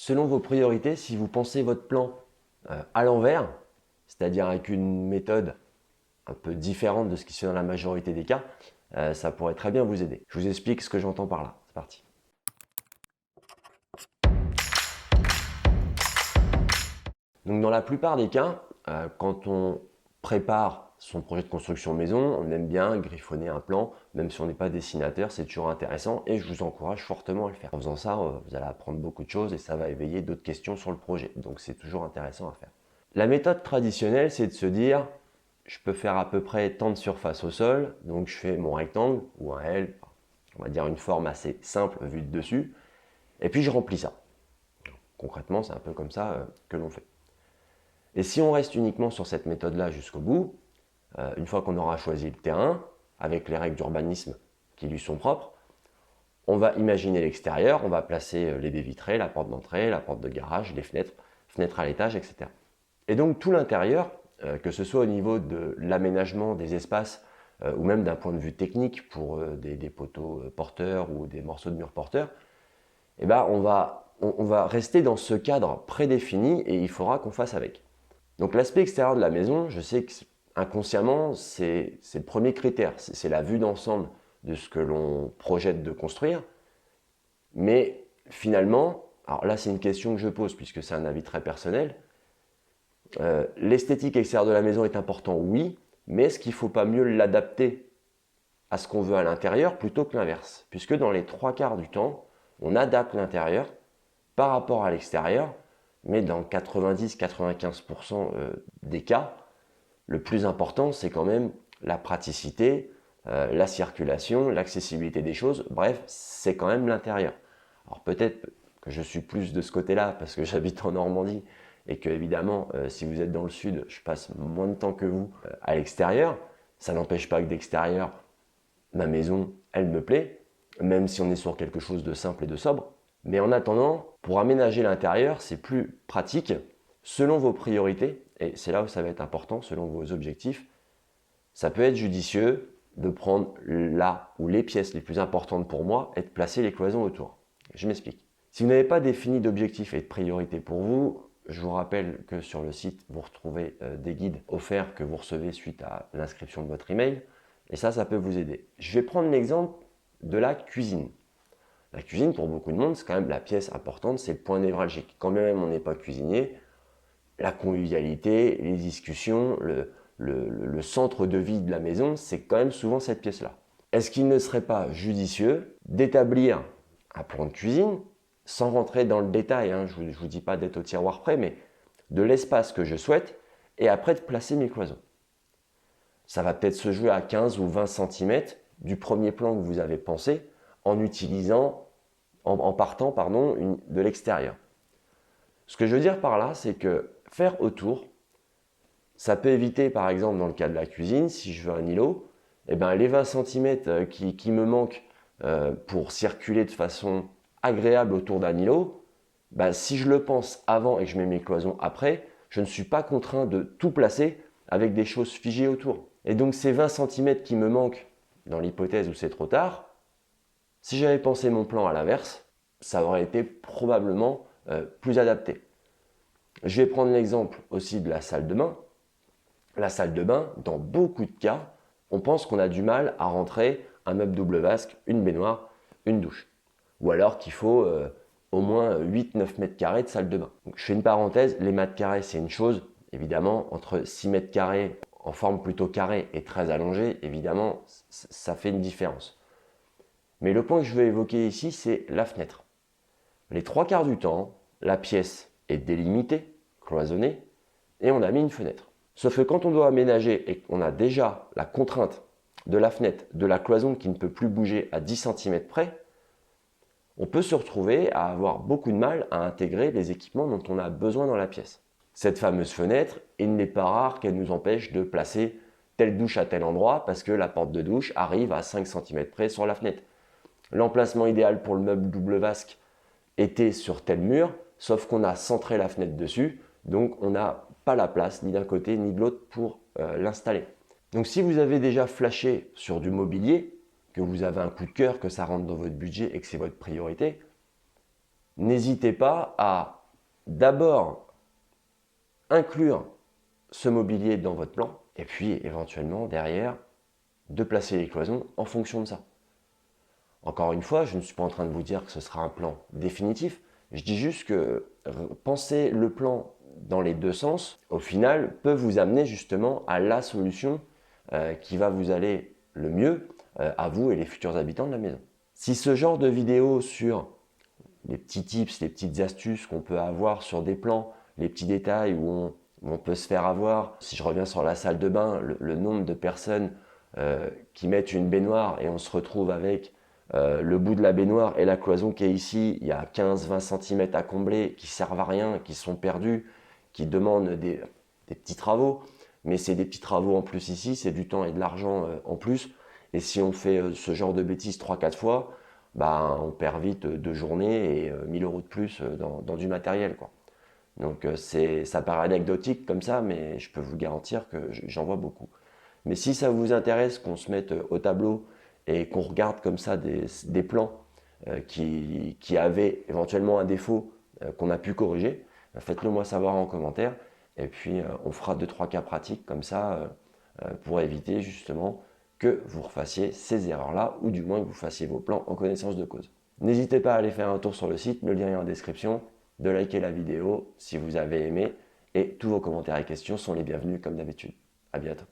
selon vos priorités, si vous pensez votre plan à l'envers, c'est-à-dire avec une méthode un peu différente de ce qui se fait dans la majorité des cas, ça pourrait très bien vous aider. Je vous explique ce que j'entends par là. C'est parti. Donc dans la plupart des cas, quand on prépare son projet de construction maison, on aime bien griffonner un plan, même si on n'est pas dessinateur, c'est toujours intéressant et je vous encourage fortement à le faire. En faisant ça, vous allez apprendre beaucoup de choses et ça va éveiller d'autres questions sur le projet. Donc c'est toujours intéressant à faire. La méthode traditionnelle, c'est de se dire, je peux faire à peu près tant de surface au sol, donc je fais mon rectangle ou un L, on va dire une forme assez simple vue de dessus, et puis je remplis ça. Concrètement, c'est un peu comme ça que l'on fait. Et si on reste uniquement sur cette méthode-là jusqu'au bout, une fois qu'on aura choisi le terrain, avec les règles d'urbanisme qui lui sont propres, on va imaginer l'extérieur, on va placer les baies vitrées, la porte d'entrée, la porte de garage, les fenêtres, fenêtres à l'étage, etc. Et donc tout l'intérieur, que ce soit au niveau de l'aménagement des espaces ou même d'un point de vue technique pour des poteaux porteurs ou des morceaux de murs porteurs, eh ben on va rester dans ce cadre prédéfini et il faudra qu'on fasse avec. Donc l'aspect extérieur de la maison, je sais que inconsciemment, c'est le premier critère, c'est la vue d'ensemble de ce que l'on projette de construire. Mais finalement, alors là c'est une question que je pose puisque c'est un avis très personnel, l'esthétique extérieure de la maison est important, oui, mais est-ce qu'il ne faut pas mieux l'adapter à ce qu'on veut à l'intérieur plutôt que l'inverse? Puisque dans les trois quarts du temps, on adapte l'intérieur par rapport à l'extérieur, mais dans 90-95% des cas, le plus important, c'est quand même la praticité, la circulation, l'accessibilité des choses, bref, c'est quand même l'intérieur. Alors peut-être que je suis plus de ce côté-là parce que j'habite en Normandie et que évidemment, si vous êtes dans le sud, je passe moins de temps que vous à l'extérieur. Ça n'empêche pas que d'extérieur, ma maison, elle me plaît, même si on est sur quelque chose de simple et de sobre. Mais en attendant, pour aménager l'intérieur, c'est plus pratique selon vos priorités, et c'est là où ça va être important, selon vos objectifs. Ça peut être judicieux de prendre là ou les pièces les plus importantes pour moi et de placer les cloisons autour. Je m'explique. Si vous n'avez pas défini d'objectifs et de priorités pour vous, je vous rappelle que sur le site, vous retrouvez des guides offerts que vous recevez suite à l'inscription de votre email. Et ça peut vous aider. Je vais prendre l'exemple de la cuisine. La cuisine, pour beaucoup de monde, c'est quand même la pièce importante, c'est le point névralgique. Quand même on n'est pas cuisinier, la convivialité, les discussions, le centre de vie de la maison, c'est quand même souvent cette pièce-là. Est-ce qu'il ne serait pas judicieux d'établir un plan de cuisine, sans rentrer dans le détail, hein, je ne vous dis pas d'être au tiroir près, mais de l'espace que je souhaite, et après de placer mes cloisons. Ça va peut-être se jouer à 15 ou 20 cm du premier plan que vous avez pensé, en partant de l'extérieur. Ce que je veux dire par là, c'est que faire autour, ça peut éviter, par exemple, dans le cas de la cuisine, si je veux un îlot, eh ben, les 20 cm qui me manquent pour circuler de façon agréable autour d'un îlot, ben, si je le pense avant et que je mets mes cloisons après, je ne suis pas contraint de tout placer avec des choses figées autour. Et donc ces 20 cm qui me manquent, dans l'hypothèse où c'est trop tard, si j'avais pensé mon plan à l'inverse, ça aurait été probablement plus adapté. Je vais prendre l'exemple aussi de la salle de bain. La salle de bain, dans beaucoup de cas, on pense qu'on a du mal à rentrer un meuble double vasque, une baignoire, une douche. Ou alors qu'il faut au moins 8-9 mètres carrés de salle de bain. Donc, je fais une parenthèse, les mètres carrés c'est une chose, évidemment, entre 6 mètres carrés en forme plutôt carrée et très allongée, évidemment, ça fait une différence. Mais le point que je veux évoquer ici, c'est la fenêtre. Les trois quarts du temps, la pièce est délimitée, cloisonnée, et on a mis une fenêtre. Sauf que quand on doit aménager et qu'on a déjà la contrainte de la fenêtre, de la cloison qui ne peut plus bouger à 10 cm près, on peut se retrouver à avoir beaucoup de mal à intégrer les équipements dont on a besoin dans la pièce. Cette fameuse fenêtre, il n'est pas rare qu'elle nous empêche de placer telle douche à tel endroit parce que la porte de douche arrive à 5 cm près sur la fenêtre. L'emplacement idéal pour le meuble double vasque était sur tel mur, sauf qu'on a centré la fenêtre dessus, donc on n'a pas la place ni d'un côté ni de l'autre pour l'installer. Donc si vous avez déjà flashé sur du mobilier, que vous avez un coup de cœur, que ça rentre dans votre budget et que c'est votre priorité, n'hésitez pas à d'abord inclure ce mobilier dans votre plan et puis éventuellement derrière de placer les cloisons en fonction de ça. Encore une fois, je ne suis pas en train de vous dire que ce sera un plan définitif, je dis juste que penser le plan dans les deux sens, au final, peut vous amener justement à la solution qui va vous aller le mieux à vous et les futurs habitants de la maison. Si ce genre de vidéo sur les petits tips, les petites astuces qu'on peut avoir sur des plans, les petits détails où on peut se faire avoir, si je reviens sur la salle de bain, le nombre de personnes qui mettent une baignoire et on se retrouve avec le bout de la baignoire et la cloison qui est ici, il y a 15-20 cm à combler, qui servent à rien, qui sont perdus, qui demandent des petits travaux, mais c'est des petits travaux en plus ici, c'est du temps et de l'argent en plus, et si on fait ce genre de bêtises 3-4 fois, bah, on perd vite 2 journées et 1000 € de plus dans du matériel, quoi. Donc ça paraît anecdotique comme ça, mais je peux vous garantir que j'en vois beaucoup. Mais si ça vous intéresse qu'on se mette au tableau et qu'on regarde comme ça des plans qui avaient éventuellement un défaut qu'on a pu corriger, faites-le moi savoir en commentaire. Et puis on fera 2-3 cas pratiques comme ça pour éviter justement que vous refassiez ces erreurs-là, ou du moins que vous fassiez vos plans en connaissance de cause. N'hésitez pas à aller faire un tour sur le site, le lien est en description, de liker la vidéo si vous avez aimé, et tous vos commentaires et questions sont les bienvenus comme d'habitude. À bientôt.